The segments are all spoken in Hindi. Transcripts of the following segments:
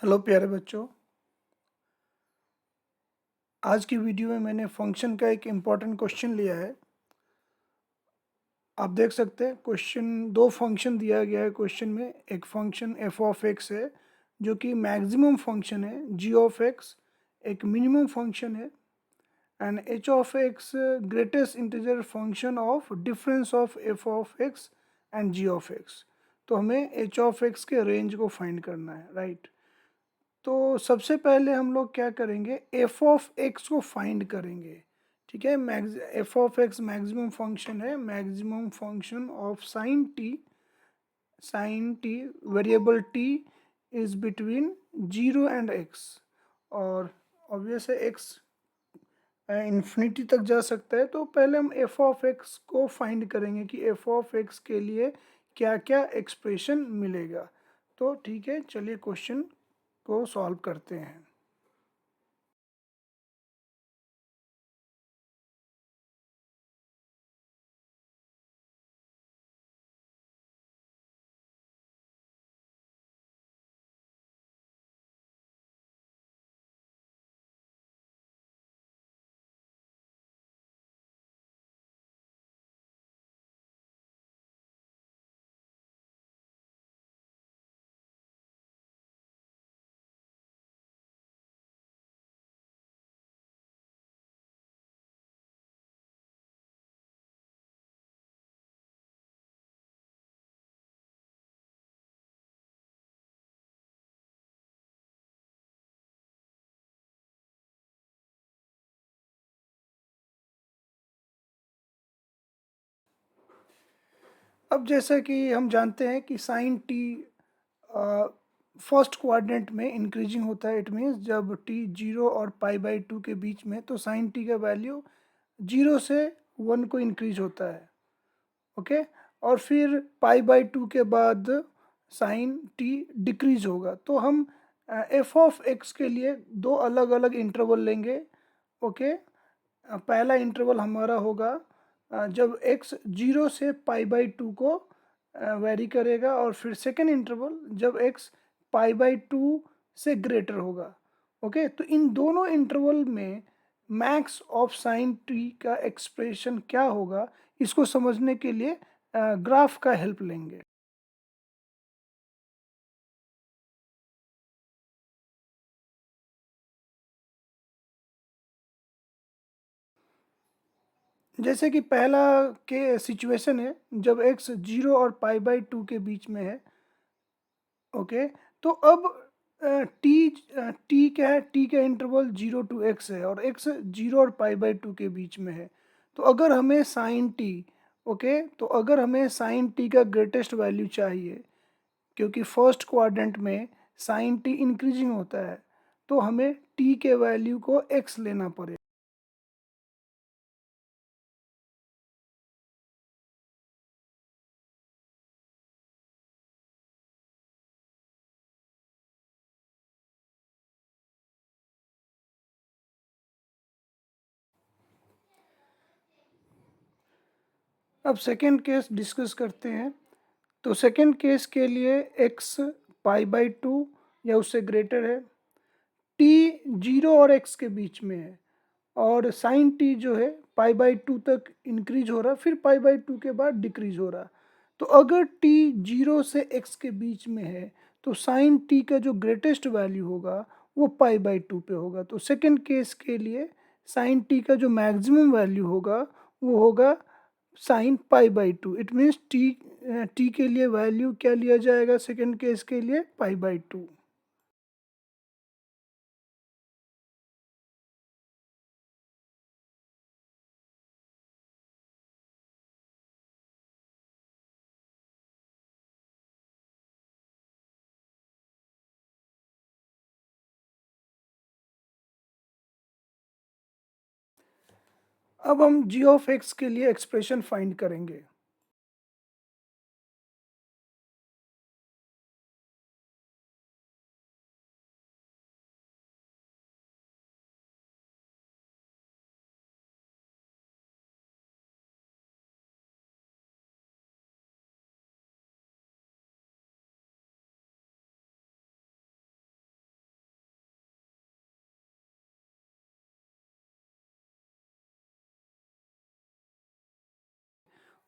हेलो प्यारे बच्चों। आज की वीडियो में मैंने फंक्शन का एक इम्पॉर्टेंट क्वेश्चन लिया है। आप देख सकते हैं क्वेश्चन, दो फंक्शन दिया गया है क्वेश्चन में। एक फंक्शन एफ ऑफ एक्स है जो कि मैक्सिमम फंक्शन है, जी ऑफ एक्स एक मिनिमम फंक्शन है, and h of x greatest integer function of difference of f of x and g of x. तो हमें एच ऑफ एक्स के रेंज को फाइंड करना है, राइट। तो सबसे पहले हम लोग क्या करेंगे, एफ ऑफ एक्स को फाइंड करेंगे। ठीक है, f of x maximum function है, maximum function of sine t variable t is between 0 and x। और ऑब्वियस है एक्स इन्फिनिटी तक जा सकता है। तो पहले हम एफ ऑफ एक्स को फाइंड करेंगे कि एफ ऑफ एक्स के लिए क्या क्या एक्सप्रेशन मिलेगा। तो ठीक है, चलिए क्वेश्चन को सॉल्व करते हैं। अब जैसा कि हम जानते हैं कि साइन टी फर्स्ट क्वाड्रेंट में इंक्रीजिंग होता है। इट मीन्स जब टी 0 और π/2 के बीच में, तो साइन टी का वैल्यू 0 से 1 को इंक्रीज होता है। ओके, और फिर π/2 के बाद साइन टी डिक्रीज होगा। तो हम एफ ऑफ एक्स के लिए दो अलग अलग इंटरवल लेंगे। ओके, पहला इंटरवल हमारा होगा जब x 0 से π/2 को वेरी करेगा, और फिर सेकेंड इंटरवल जब x π/2 से ग्रेटर होगा। ओके, तो इन दोनों इंटरवल में मैक्स ऑफ साइन टी का एक्सप्रेशन क्या होगा, इसको समझने के लिए ग्राफ का हेल्प लेंगे। जैसे कि पहला के सिचुएशन है जब x 0 और π/2 के बीच में है। ओके, तो अब टी टी क्या है, टी का इंटरवल 0 to x है, और x 0 और π/2 के बीच में है। तो अगर हमें साइन टी, ओके, तो अगर हमें साइन टी का ग्रेटेस्ट वैल्यू चाहिए, क्योंकि फर्स्ट क्वाड्रेंट में साइन टी इंक्रीजिंग होता है, तो हमें टी के वैल्यू को x लेना पड़ेगा। अब सेकेंड केस डिस्कस करते हैं। तो सेकेंड केस के लिए x π/2 या उससे ग्रेटर है, t 0 और x के बीच में है, और साइन टी जो है π/2 तक इंक्रीज हो रहा, फिर π/2 के बाद डिक्रीज हो रहा। तो अगर t 0 से x के बीच में है, तो साइन टी का जो ग्रेटेस्ट वैल्यू होगा वो π/2 पे होगा। तो सेकेंड केस के लिए साइन टी का जो मैक्सिमम वैल्यू होगा वो होगा साइन π/2। इट मीन्स टी के लिए वैल्यू क्या लिया जाएगा सेकेंड केस के लिए, π/2। अब हम जी ऑफ एक्स के लिए एक्सप्रेशन फाइंड करेंगे।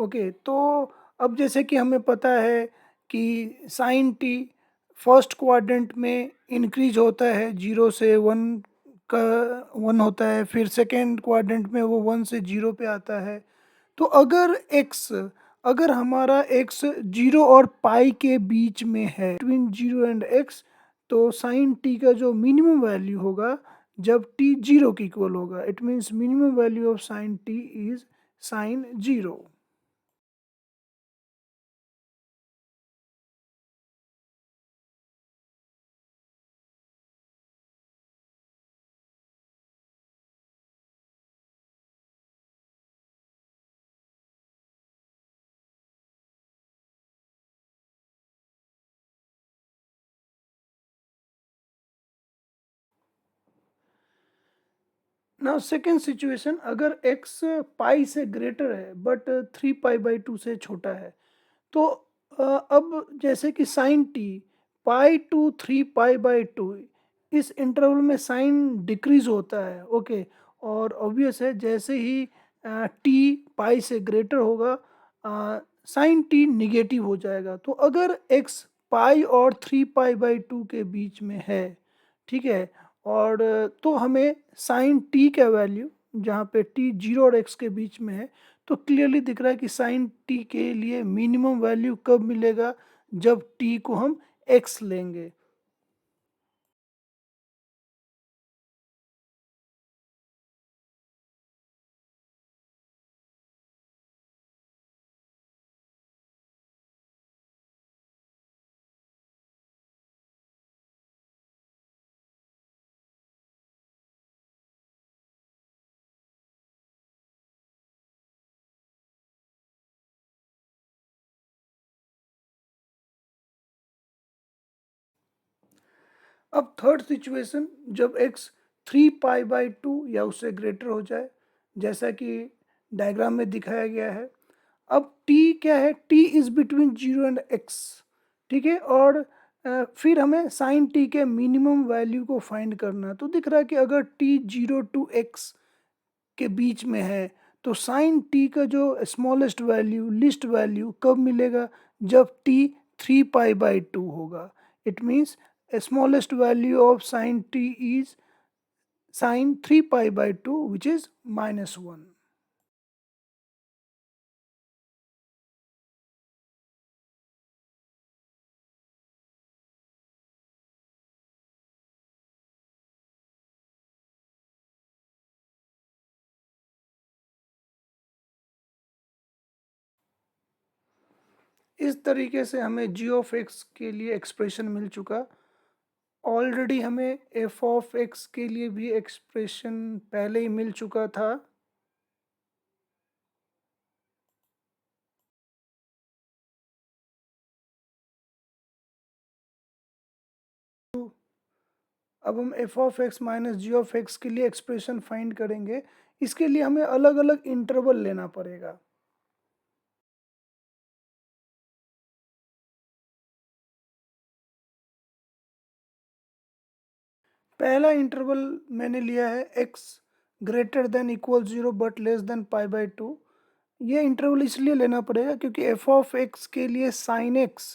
ओके, तो अब जैसे कि हमें पता है कि साइन टी फर्स्ट क्वाड्रेंट में इंक्रीज होता है 0 से 1 का 1 होता है, फिर सेकेंड क्वाड्रेंट में वो 1 से 0 पे आता है। तो अगर हमारा x 0 और पाई के बीच में है, बिटवीन 0 एंड x, तो साइन टी का जो मिनिमम वैल्यू होगा जब t 0 के इक्वल होगा, it means minimum value of sine t is sign 0। Now second situation, अगर x पाई से ग्रेटर है बट 3 पाई/2 से छोटा है, तो अब जैसे कि साइन टी पाई टू 3 पाई/2, इस इंटरवल में साइन डिक्रीज होता है। ओके, और ऑब्वियस है जैसे ही टी पाई से ग्रेटर होगा साइन टी निगेटिव हो जाएगा। तो अगर x पाई और 3 पाई/2 के बीच में है, ठीक है, और तो हमें साइन टी का वैल्यू जहाँ पे टी 0 और x के बीच में है, तो क्लियरली दिख रहा है कि साइन टी के लिए मिनिमम वैल्यू कब मिलेगा, जब टी को हम x लेंगे। अब थर्ड सिचुएशन, जब x 3 पाई/2 या उससे ग्रेटर हो जाए, जैसा कि डायग्राम में दिखाया गया है। अब t क्या है, t is between 0 and x, ठीक है, और फिर हमें साइन t के मिनिमम वैल्यू को फाइंड करना है। तो दिख रहा है कि अगर t 0 टू x के बीच में है, तो साइन टी का जो स्मॉलेस्ट वैल्यू, लिस्ट वैल्यू कब मिलेगा, जब टी 3 पाई/2 होगा। It means smallest value of sine t is sine 3 pi which is -1। इस तरीके से हमें g ऑफ x के लिए एक्सप्रेशन मिल चुका। ऑलरेडी हमें f ऑफ x के लिए भी एक्सप्रेशन पहले ही मिल चुका था। अब हम f of x minus g of x के लिए एक्सप्रेशन फाइंड करेंगे। इसके लिए हमें अलग अलग इंटरवल लेना पड़ेगा। पहला इंटरवल मैंने लिया है x greater than equal 0 but less than pi. ये इंटरवल इसलिए लेना पड़ेगा क्योंकि f ऑफ x के लिए साइन x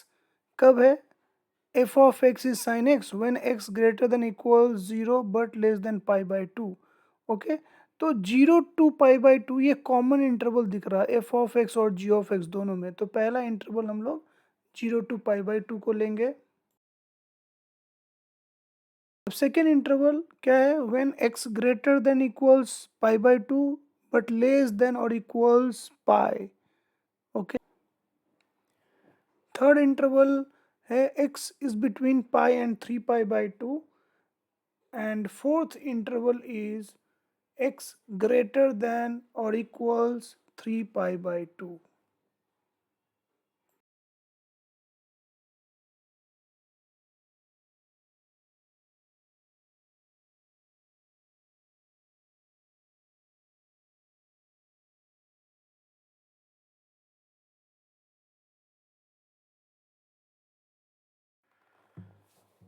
कब है, f of x is sine x when x greater than equal 0 but less than pi. Okay, तो 0 टू पाई/2 ये कॉमन इंटरवल दिख रहा है f ऑफ x और g ऑफ x दोनों में। तो पहला इंटरवल हम लोग 0 टू पाई/2 को लेंगे। अब सेकेंड इंटरवल क्या है, when x greater than equals pi but less than और equals pi. Okay, third interval है x is between pi and 3 pi, and fourth interval is x greater than or equals 3 पाई/2।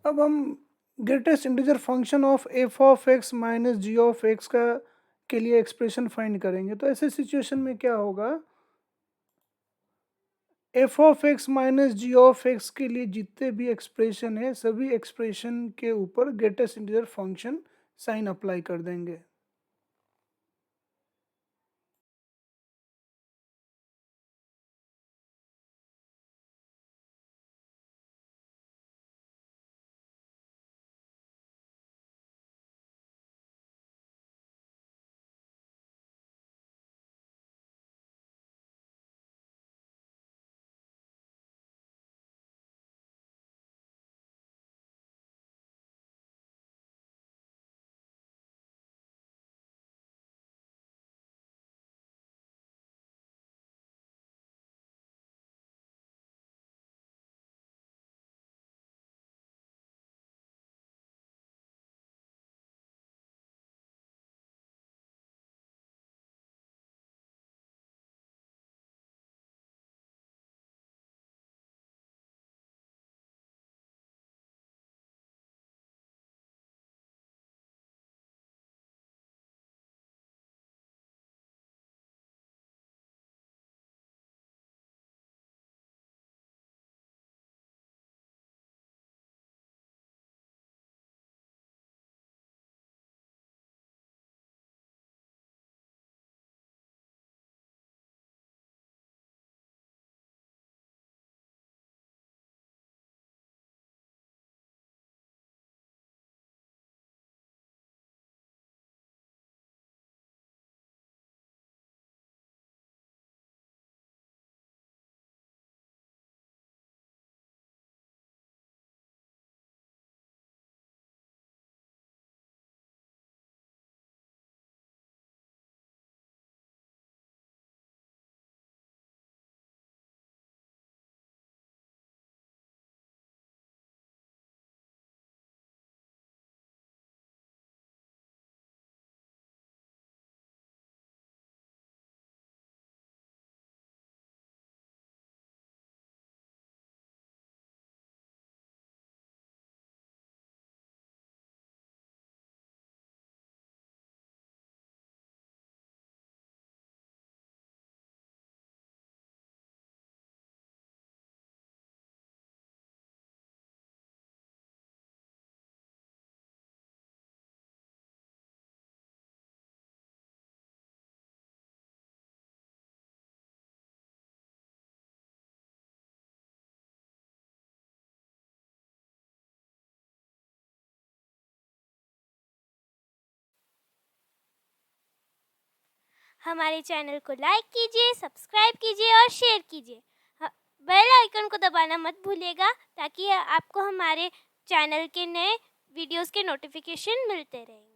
अब हम greatest integer function of f of x minus g of x का के लिए एक्सप्रेशन फाइंड करेंगे। तो ऐसे सिचुएशन में क्या होगा, f of x minus g of x के लिए जितने भी एक्सप्रेशन है सभी एक्सप्रेशन के ऊपर greatest integer function sine apply कर देंगे। हमारे चैनल को लाइक कीजिए, सब्सक्राइब कीजिए और शेयर कीजिए। बेल आइकन को दबाना मत भूलिएगा ताकि आपको हमारे चैनल के नए वीडियोस के नोटिफिकेशन मिलते रहें।